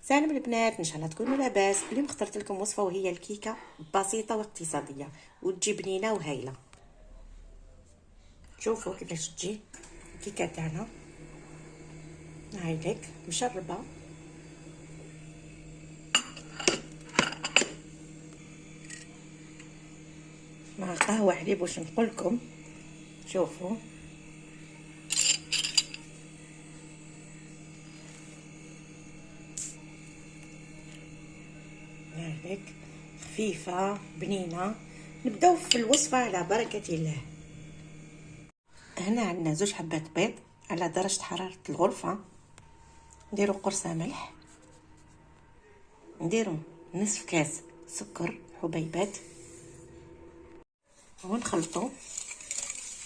سلام البنات، ان شاء الله تكونوا لاباس. اليوم اخترت لكم وصفه وهي الكيكه، بسيطه واقتصاديه وتجي بنينه وهايله. شوفوا كيفاش تجي الكيكه تاعنا، هايلك مشربه. مع قهوه حليب واش نقول لكم. شوفوا هايلك خفيفه بنينه. نبداو في الوصفه على بركه الله. هنا عندنا 2 حبات بيض على درجه حراره الغرفه. نديرو قرصه ملح، نديرو نصف كاس سكر حبيبات، ونخلطو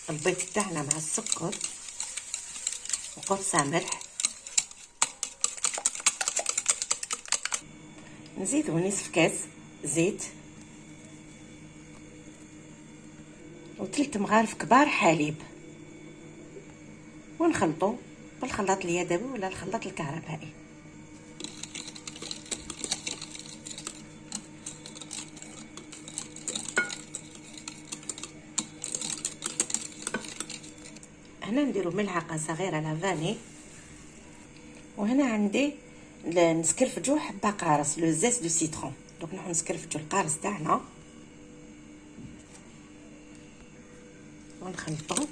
البيض تاعنا مع السكر وقرصه ملح. نزيدو نصف كاس زيت و3 مغارف كبار حليب، ونخلطو بالخلاط اليدوي ولا الخلاط الكهربائي. هنا نديرو ملعقه صغيره لافاني، وهنا عندي نسكرفجو حبه قارص لو زيس دو سيترون. دونك نحن نسكرفجو القارص تاعنا ونخلطو.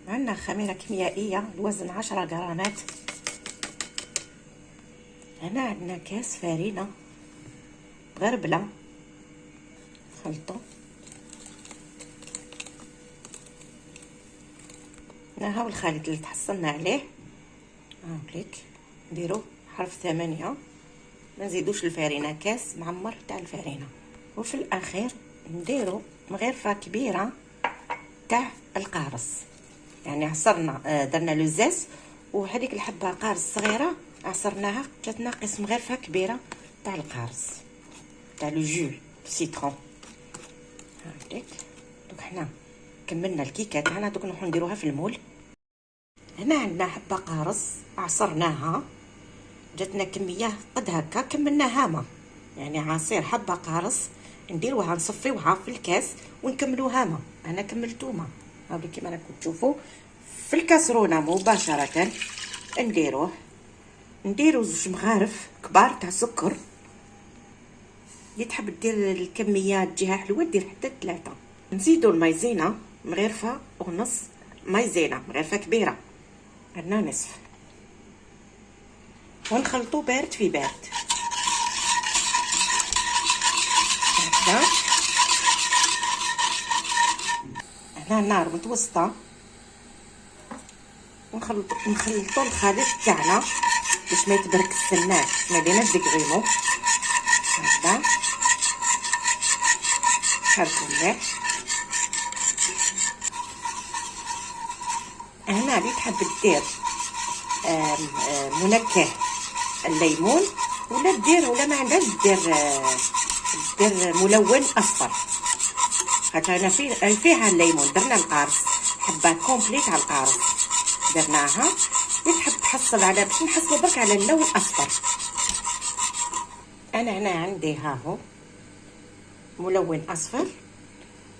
عندنا خميره كيميائيه الوزن 10 غرامات. هنا عندنا كاس فرينه مغربله، خلطو. هنا هو الخليط اللي تحصلنا عليه، هاوليك نديرو حرف 8. ما نزيدوش الفرينه، كاس معمر تاع الفرينه. وفي الاخير نديرو مغرفه كبيره تاع القارص، يعني عصرنا درنا لوزاس وهذيك الحبه قارص صغيره عصرناها، جاتنا قسم مغرفه كبيره تاع القارص تاع لو جو سيترون. هاكيك دوك حنا كملنا الكيكه تاعنا. دوك نروحو نديروها في المول. هنا عندنا حبه قارص عصرناها، جاتنا كميه قد هكا، كملناها ما يعني عصير حبه قارص. نديروها نصفيوها في الكاس ونكملوها ما. انا كملتو ما، هاولي كيما راكم تشوفوا في الكاسرونه مباشره. نديرو 2 مغارف كبار تاع سكر. اللي تحب دير الكميه تجيها حلوه دير حتى 3. نزيدو المايزينا مغرفه ونص، مايزينا مغرفه كبيره، عندنا نصف، ونخلطو بارد في بارد هكذا. هنا النار متوسطه، ونخلطو الخليط تاعنا باش ما يتبركسلناش، ما بيناش دقريمو هكذا. حركو مليح. هنا اللي تحب دير منكه الليمون ولا دير، ولا ما عندهاش دير ملون اصفر. خاطر انا فيها الليمون درنا القارص، حبه كومبلي تاع القارص درناها. اللي تحب تحصل على باش نحصلوا برك على اللون الاصفر. انا هنا عندي هاهو ملون اصفر،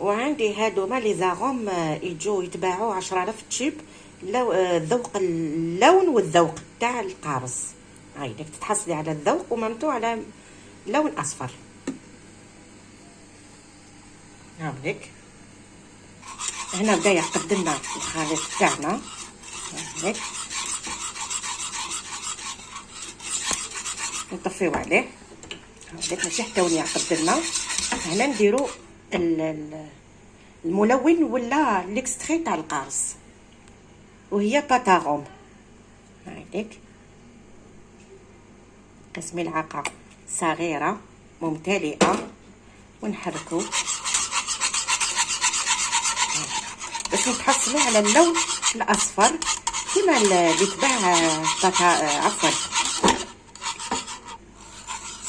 وعندي هادوما لي زاغوم يجوا يتباعوا 10,000 تشيب. ذوق اللون والذوق تاع القارص. هاي بدك تحصلي على الذوق ومامتو على لون اصفر. هاوليك هنا بدا يعقد لنا الخليط تاعنا. هاوليك نطفيو عليه. هاوليك ماشي حتى ولي يعقد لنا. هنا نديرو الملون ولا ليكستري تاع القارص، وهي باتاغوم. هايليك قسم ملعقه صغيره ممتلئه، ونحركو باش نتحصلوا على اللون الاصفر كيما اللي تباع عفوا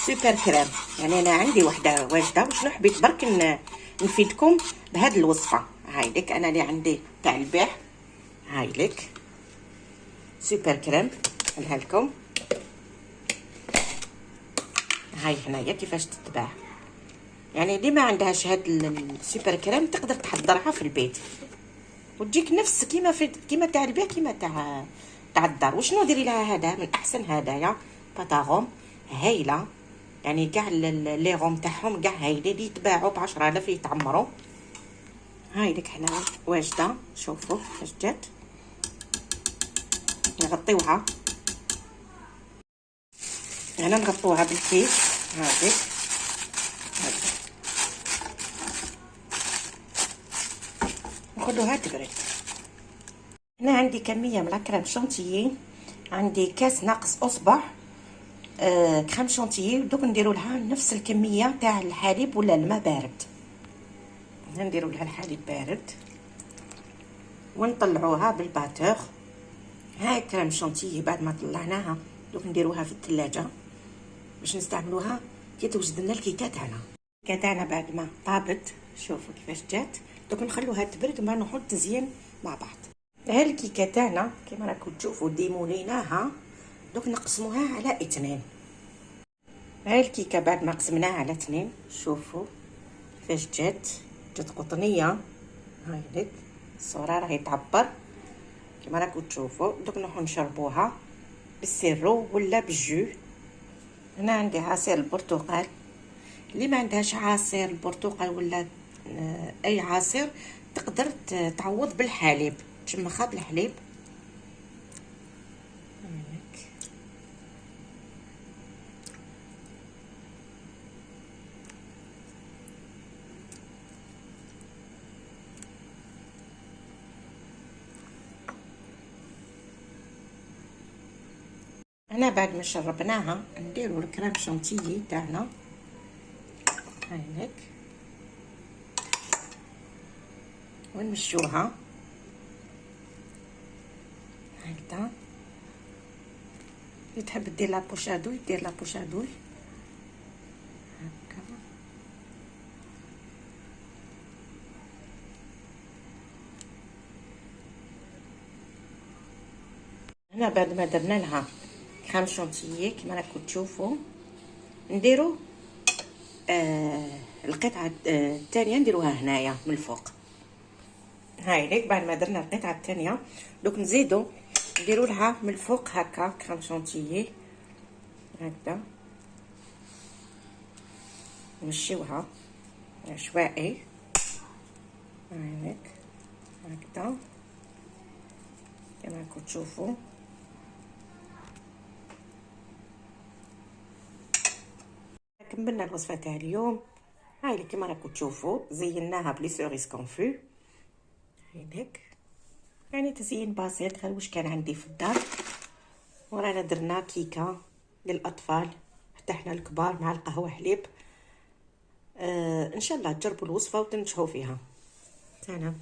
سوبر كريم. يعني انا عندي وحده واجده، واش حبيت برك نفيدكم بهذه الوصفه. هايليك انا اللي عندي تاع البيع هاي لك سوبر كريم نقولها لكم. هاي هنايا كيفاش تتباع، يعني اللي ما عندهاش هاد السوبر كريم تقدر تحضرها في البيت وتجيك نفس كيما تاع البيع، كيما تاع الدار. وشنو ديري لها؟ هذا من احسن هدايا باتاغوم، هايله يعني كاع لي غوم تاعهم كاع هايلين اللي يتباعوا ب10,000 يتعمروا. هاي لك حنا واجده، شوفوا كيفاش جات. نغطيوها هنا، نغطوها بالكيس هذيك. نخلوها تبرد. هنا عندي كميه من الكريم شانتيي، عندي كاس ناقص اصبع كريم شانتيي. دوك نديروا لها نفس الكميه تاع الحليب ولا الماء بارد. نديروا لها الحليب بارد ونطلعوها بالباتور. هاي كريم شانتيي بعد ما طلعناها دوك نديروها في الثلاجه باش نستعملوها كي توجد لنا الكيكه تاعنا. الكيكه تاعنا بعد ما طابت شوفوا كيفاش جات. دوك نخلوها تبرد وما نحط تزيين مع بعض. هاي الكيكه تاعنا كيما راكم تشوفوا ديموليناها، دوك نقسموها على 2. هاي الكيكه بعد ما قسمناها على 2 شوفوا كيفاش جات قطنيه. هاي لك الصوره راهي تعبر كيما راكم تشوفوا. دوك نروحو نشربوها بالسيرو ولا بالجو. هنا عندي عصير البرتقال، اللي ما عندهاش عصير البرتقال ولا اي عصير تقدر تعوض بالحليب، تشمخها بالحليب. هنا بعد ما شربناها نديرو الكريم شانتيي تاعنا. هاي لك ونمشوها هكذا. اللي تحب دير لابوشادوي دير لابوشادوي هكا. هنا بعد ما درنا لها كريم شانتيي كيما راكم تشوفوا نديرو القطعه الثانيه نديروها هنايا من الفوق. هاي ليك بعد ما درنا القطعه الثانيه دوك نزيدو نديرو لها من الفوق هكا كريم شانتيي هكذا. نمشيوها عشوائي. هاي ليك هكذا كما راكم تشوفوا. كملنا الوصفه تاع اليوم. هاي اللي كما راكم تشوفوا زيناها بلي سوريس كونفو. هاي لك يعني تزيين بسيط غير واش كان عندي في الدار. ورانا درنا كيكه للاطفال حتى حنا الكبار مع القهوه حليب. ان شاء الله تجربوا الوصفه وتنجحوا فيها. سلام.